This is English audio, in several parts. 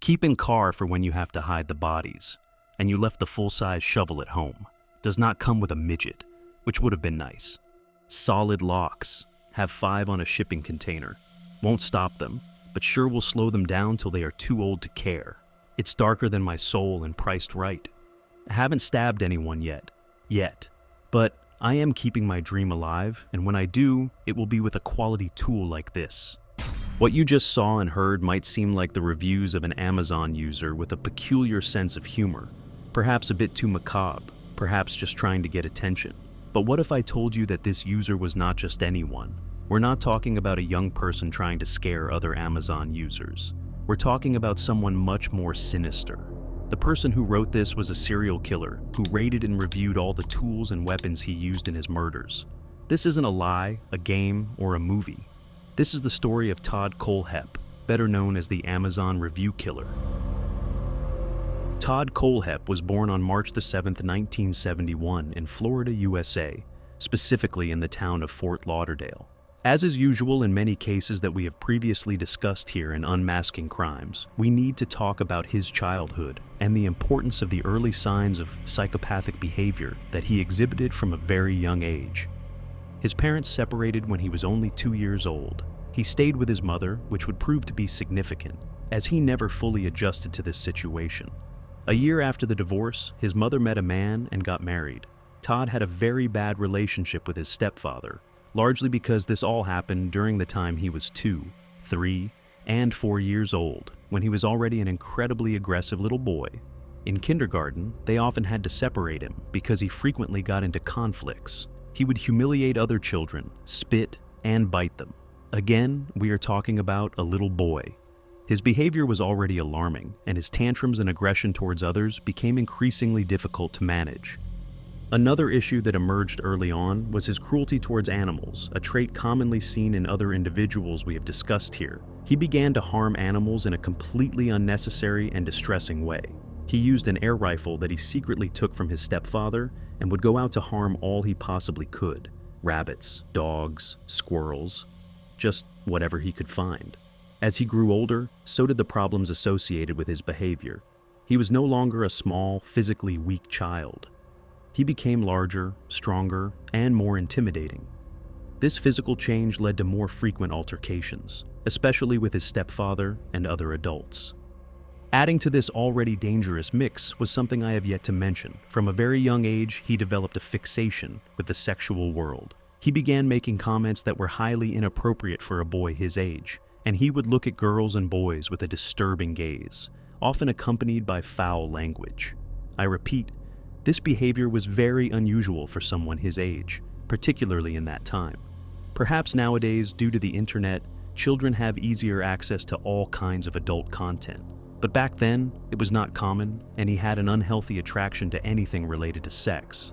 Keep in car for when you have to hide the bodies, and you left the full-size shovel at home. Does not come with a midget, which would have been nice. Solid locks. Have 5 on a shipping container. Won't stop them, but sure will slow them down till they are too old to care. It's darker than my soul and priced right. I haven't stabbed anyone yet. But I am keeping my dream alive, and when I do, it will be with a quality tool like this. What you just saw and heard might seem like the reviews of an Amazon user with a peculiar sense of humor, perhaps a bit too macabre, perhaps just trying to get attention. But what if I told you that this user was not just anyone? We're not talking about a young person trying to scare other Amazon users. We're talking about someone much more sinister. The person who wrote this was a serial killer who rated and reviewed all the tools and weapons he used in his murders. This isn't a lie, a game, or a movie. This is the story of Todd Kohlhepp, better known as the Amazon Review Killer. Todd Kohlhepp was born on March 7, 1971 in Florida, USA, specifically in the town of Fort Lauderdale. As is usual in many cases that we have previously discussed here in Unmasking Crimes, we need to talk about his childhood and the importance of the early signs of psychopathic behavior that he exhibited from a very young age. His parents separated when he was only 2 years old. He stayed with his mother, which would prove to be significant, as he never fully adjusted to this situation. A year after the divorce, his mother met a man and got married. Todd had a very bad relationship with his stepfather, largely because this all happened during the time he was 2, 3, and 4 years old, when he was already an incredibly aggressive little boy. In kindergarten, they often had to separate him because he frequently got into conflicts. He would humiliate other children, spit, and bite them. Again, we are talking about a little boy. His behavior was already alarming, and his tantrums and aggression towards others became increasingly difficult to manage. Another issue that emerged early on was his cruelty towards animals, a trait commonly seen in other individuals we have discussed here. He began to harm animals in a completely unnecessary and distressing way. He used an air rifle that he secretly took from his stepfather and would go out to harm all he possibly could. Rabbits, dogs, squirrels, just whatever he could find. As he grew older, so did the problems associated with his behavior. He was no longer a small, physically weak child. He became larger, stronger, and more intimidating. This physical change led to more frequent altercations, especially with his stepfather and other adults. Adding to this already dangerous mix was something I have yet to mention. From a very young age, he developed a fixation with the sexual world. He began making comments that were highly inappropriate for a boy his age, and he would look at girls and boys with a disturbing gaze, often accompanied by foul language. I repeat, this behavior was very unusual for someone his age, particularly in that time. Perhaps nowadays, due to the internet, children have easier access to all kinds of adult content. But back then, it was not common, and he had an unhealthy attraction to anything related to sex.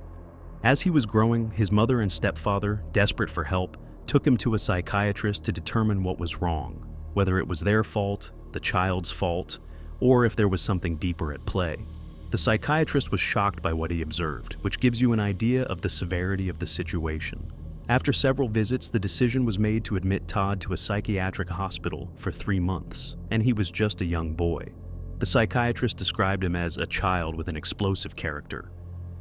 As he was growing, his mother and stepfather, desperate for help, took him to a psychiatrist to determine what was wrong, whether it was their fault, the child's fault, or if there was something deeper at play. The psychiatrist was shocked by what he observed, which gives you an idea of the severity of the situation. After several visits, the decision was made to admit Todd to a psychiatric hospital for 3 months, and he was just a young boy. The psychiatrist described him as a child with an explosive character,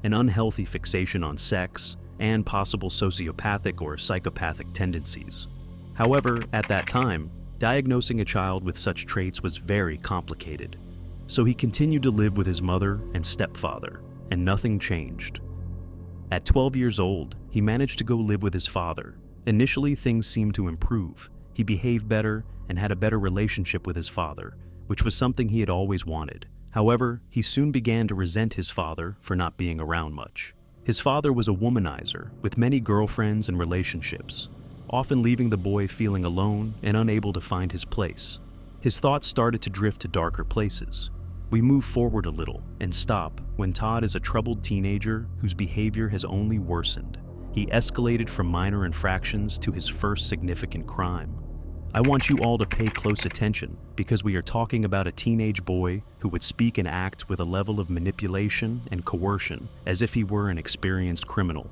an unhealthy fixation on sex, and possible sociopathic or psychopathic tendencies. However, at that time, diagnosing a child with such traits was very complicated. So he continued to live with his mother and stepfather, and nothing changed. At 12 years old, he managed to go live with his father. Initially, things seemed to improve. He behaved better and had a better relationship with his father, which was something he had always wanted. However, he soon began to resent his father for not being around much. His father was a womanizer with many girlfriends and relationships, often leaving the boy feeling alone and unable to find his place. His thoughts started to drift to darker places. We move forward a little and stop when Todd is a troubled teenager whose behavior has only worsened. He escalated from minor infractions to his first significant crime. I want you all to pay close attention because we are talking about a teenage boy who would speak and act with a level of manipulation and coercion as if he were an experienced criminal.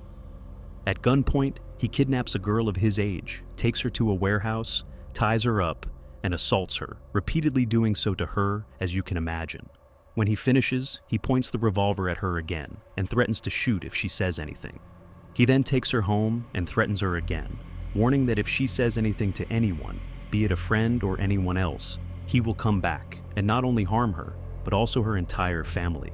At gunpoint, he kidnaps a girl of his age, takes her to a warehouse, ties her up, and assaults her, repeatedly doing so to her as you can imagine. When he finishes, he points the revolver at her again and threatens to shoot if she says anything. He then takes her home and threatens her again, warning that if she says anything to anyone, be it a friend or anyone else, he will come back and not only harm her, but also her entire family.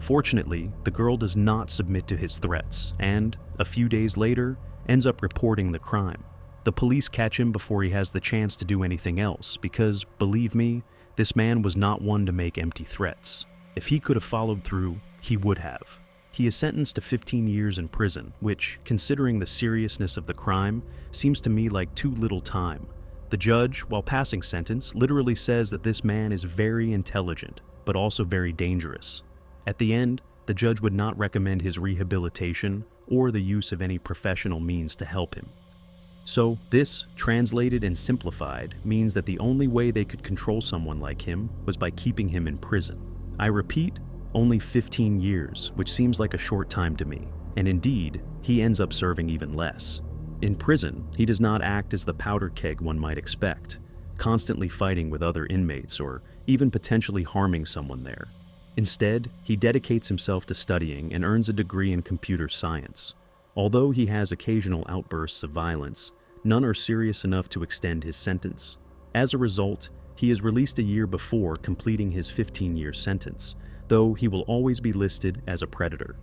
Fortunately, the girl does not submit to his threats and, a few days later, ends up reporting the crime. The police catch him before he has the chance to do anything else because, believe me, this man was not one to make empty threats. If he could have followed through, he would have. He is sentenced to 15 years in prison, which, considering the seriousness of the crime, seems to me like too little time. The judge, while passing sentence, literally says that this man is very intelligent, but also very dangerous. At the end, the judge would not recommend his rehabilitation or the use of any professional means to help him. So this, translated and simplified, means that the only way they could control someone like him was by keeping him in prison. I repeat, only 15 years, which seems like a short time to me, and indeed, he ends up serving even less. In prison, he does not act as the powder keg one might expect, constantly fighting with other inmates or even potentially harming someone there. Instead, he dedicates himself to studying and earns a degree in computer science. Although he has occasional outbursts of violence, none are serious enough to extend his sentence. As a result, he is released a year before completing his 15-year sentence, though he will always be listed as a predator.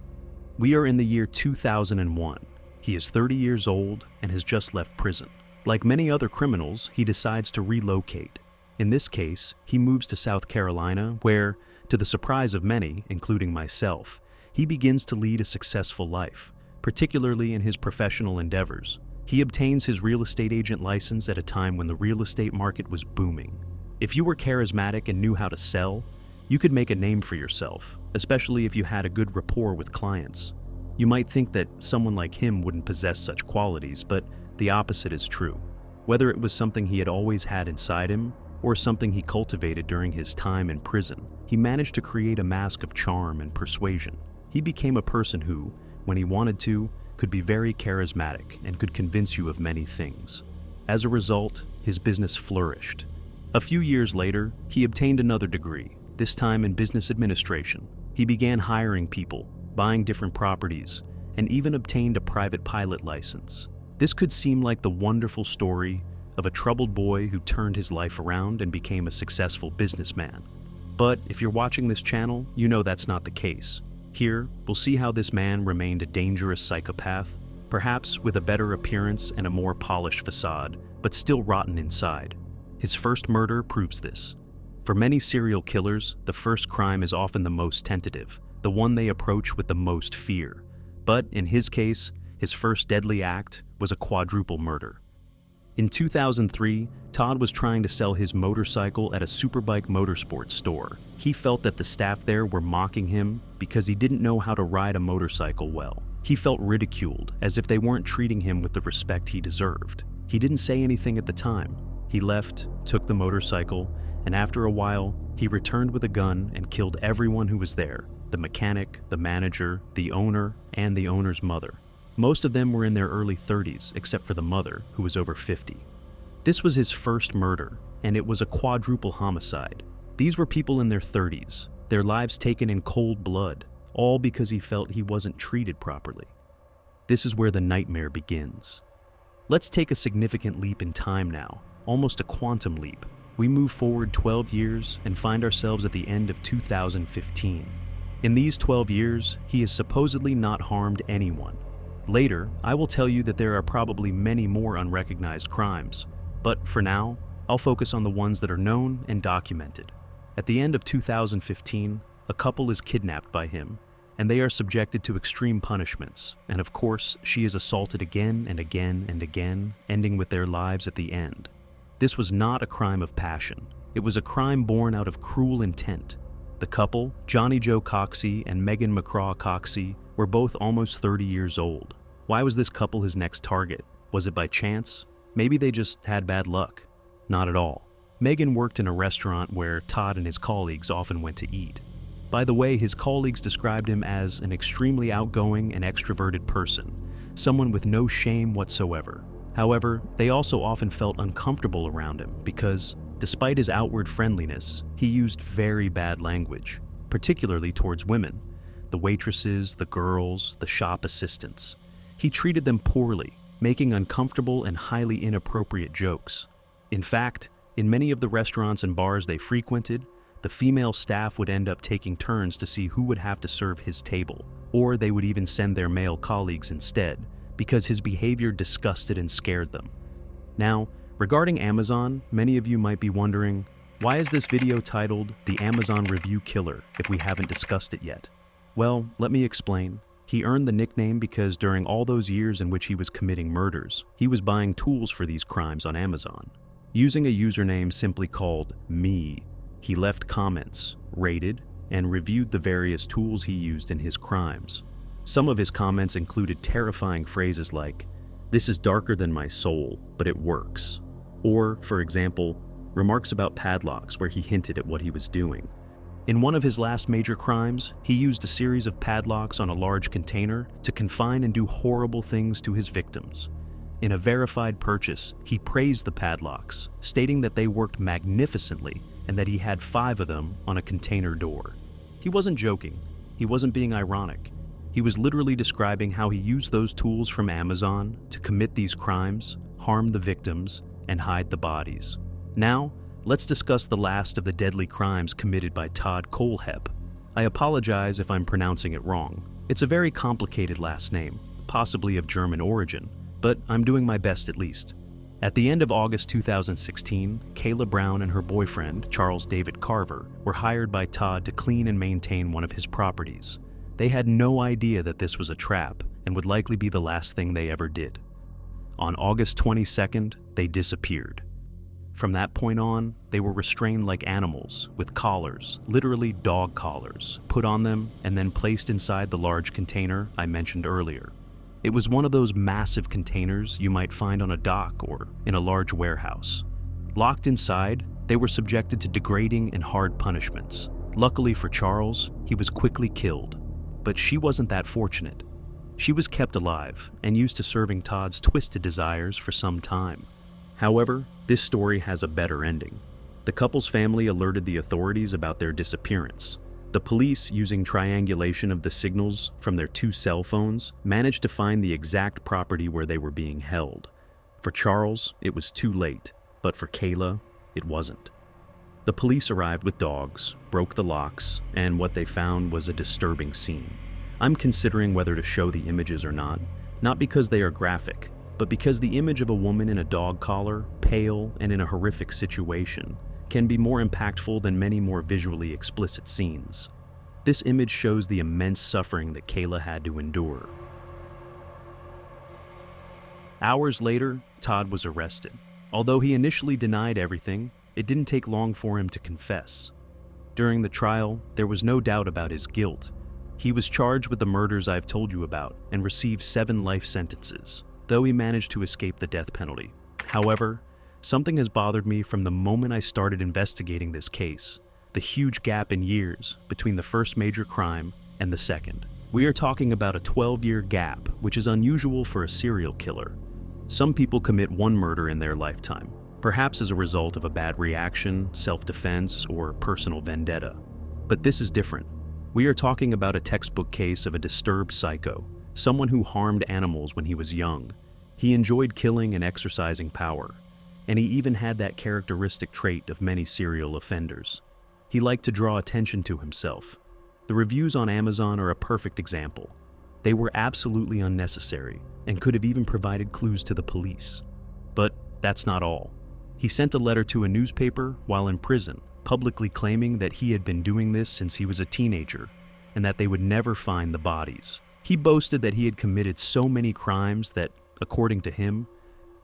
We are in the year 2001. He is 30 years old and has just left prison. Like many other criminals, he decides to relocate. In this case, he moves to South Carolina, where, to the surprise of many, including myself, he begins to lead a successful life, particularly in his professional endeavors. He obtains his real estate agent license at a time when the real estate market was booming. If you were charismatic and knew how to sell, you could make a name for yourself, especially if you had a good rapport with clients. You might think that someone like him wouldn't possess such qualities, but the opposite is true. Whether it was something he had always had inside him, or something he cultivated during his time in prison, he managed to create a mask of charm and persuasion. He became a person who, when he wanted to, could be very charismatic and could convince you of many things. As a result, his business flourished. A few years later, he obtained another degree, this time in business administration. He began hiring people, buying different properties, and even obtained a private pilot license. This could seem like the wonderful story of a troubled boy who turned his life around and became a successful businessman. But if you're watching this channel, you know that's not the case. Here, we'll see how this man remained a dangerous psychopath, perhaps with a better appearance and a more polished facade, but still rotten inside. His first murder proves this. For many serial killers, the first crime is often the most tentative, the one they approach with the most fear. But in his case, his first deadly act was a quadruple murder. In 2003, Todd was trying to sell his motorcycle at a Superbike motorsports store. He felt that the staff there were mocking him because he didn't know how to ride a motorcycle well. He felt ridiculed, as if they weren't treating him with the respect he deserved. He didn't say anything at the time. He left, took the motorcycle, and after a while, he returned with a gun and killed everyone who was there: the mechanic, the manager, the owner, and the owner's mother. Most of them were in their early 30s, except for the mother, who was over 50. This was his first murder, and it was a quadruple homicide. These were people in their 30s, their lives taken in cold blood, all because he felt he wasn't treated properly. This is where the nightmare begins. Let's take a significant leap in time now, almost a quantum leap. We move forward 12 years and find ourselves at the end of 2015. In these 12 years, he has supposedly not harmed anyone. Later, I will tell you that there are probably many more unrecognized crimes, but for now, I'll focus on the ones that are known and documented. At the end of 2015, a couple is kidnapped by him, and they are subjected to extreme punishments, and of course, she is assaulted again and again and again, ending with their lives at the end. This was not a crime of passion. It was a crime born out of cruel intent. The couple, Johnny Joe Coxey and Megan McCraw Coxey, were both almost 30 years old. Why was this couple his next target? Was it by chance? Maybe they just had bad luck. Not at all. Megan worked in a restaurant where Todd and his colleagues often went to eat. By the way, his colleagues described him as an extremely outgoing and extroverted person, someone with no shame whatsoever. However, they also often felt uncomfortable around him because, despite his outward friendliness, he used very bad language, particularly towards women, the waitresses, the girls, the shop assistants. He treated them poorly, making uncomfortable and highly inappropriate jokes. In fact, in many of the restaurants and bars they frequented, the female staff would end up taking turns to see who would have to serve his table, or they would even send their male colleagues instead, because his behavior disgusted and scared them. Now, regarding Amazon, many of you might be wondering, why is this video titled The Amazon Review Killer if we haven't discussed it yet? Well, let me explain. He earned the nickname because during all those years in which he was committing murders, he was buying tools for these crimes on Amazon. Using a username simply called Me, he left comments, rated, and reviewed the various tools he used in his crimes. Some of his comments included terrifying phrases like, "This is darker than my soul, but it works." Or, for example, remarks about padlocks where he hinted at what he was doing. In one of his last major crimes, he used a series of padlocks on a large container to confine and do horrible things to his victims. In a verified purchase, he praised the padlocks, stating that they worked magnificently and that he had 5 of them on a container door. He wasn't joking. He wasn't being ironic. He was literally describing how he used those tools from Amazon to commit these crimes, harm the victims, and hide the bodies. Now, let's discuss the last of the deadly crimes committed by Todd Kohlhepp. I apologize if I'm pronouncing it wrong. It's a very complicated last name, possibly of German origin, but I'm doing my best at least. At the end of August 2016, Kayla Brown and her boyfriend, Charles David Carver, were hired by Todd to clean and maintain one of his properties. They had no idea that this was a trap and would likely be the last thing they ever did. On August 22nd, they disappeared. From that point on, they were restrained like animals, with collars, literally dog collars, put on them and then placed inside the large container I mentioned earlier. It was one of those massive containers you might find on a dock or in a large warehouse. Locked inside, they were subjected to degrading and hard punishments. Luckily for Charles, he was quickly killed. But she wasn't that fortunate. She was kept alive and used to serving Todd's twisted desires for some time. However, this story has a better ending. The couple's family alerted the authorities about their disappearance. The police, using triangulation of the signals from their 2 cell phones, managed to find the exact property where they were being held. For Charles, it was too late, but for Kayla, it wasn't. The police arrived with dogs, broke the locks, and what they found was a disturbing scene. I'm considering whether to show the images or not because they are graphic, but because the image of a woman in a dog collar, pale, and in a horrific situation can be more impactful than many more visually explicit scenes. This image shows the immense suffering that Kayla had to endure. Hours later, Todd was arrested. Although he initially denied everything, it didn't take long for him to confess. During the trial, there was no doubt about his guilt. He was charged with the murders I've told you about and received 7 life sentences, though he managed to escape the death penalty. However, something has bothered me from the moment I started investigating this case: the huge gap in years between the first major crime and the second. We are talking about a 12-year gap, which is unusual for a serial killer. Some people commit 1 murder in their lifetime, perhaps as a result of a bad reaction, self-defense, or personal vendetta. But this is different. We are talking about a textbook case of a disturbed psycho, someone who harmed animals when he was young. He enjoyed killing and exercising power, and he even had that characteristic trait of many serial offenders. He liked to draw attention to himself. The reviews on Amazon are a perfect example. They were absolutely unnecessary and could have even provided clues to the police. But that's not all. He sent a letter to a newspaper while in prison, publicly claiming that he had been doing this since he was a teenager and that they would never find the bodies. He boasted that he had committed so many crimes that, according to him,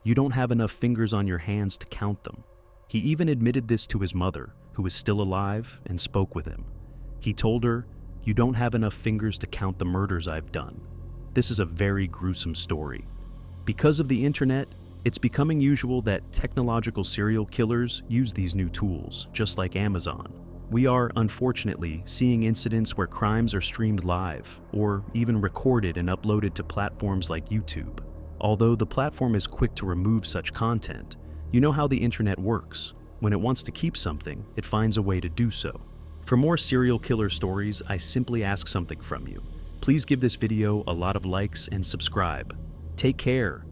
you don't have enough fingers on your hands to count them. He even admitted this to his mother, who was still alive and spoke with him. He told her, "You don't have enough fingers to count the murders I've done." This is a very gruesome story. Because of the internet, it's becoming usual that technological serial killers use these new tools, just like Amazon. We are, unfortunately, seeing incidents where crimes are streamed live, or even recorded and uploaded to platforms like YouTube. Although the platform is quick to remove such content, you know how the internet works. When it wants to keep something, it finds a way to do so. For more serial killer stories, I simply ask something from you. Please give this video a lot of likes and subscribe. Take care.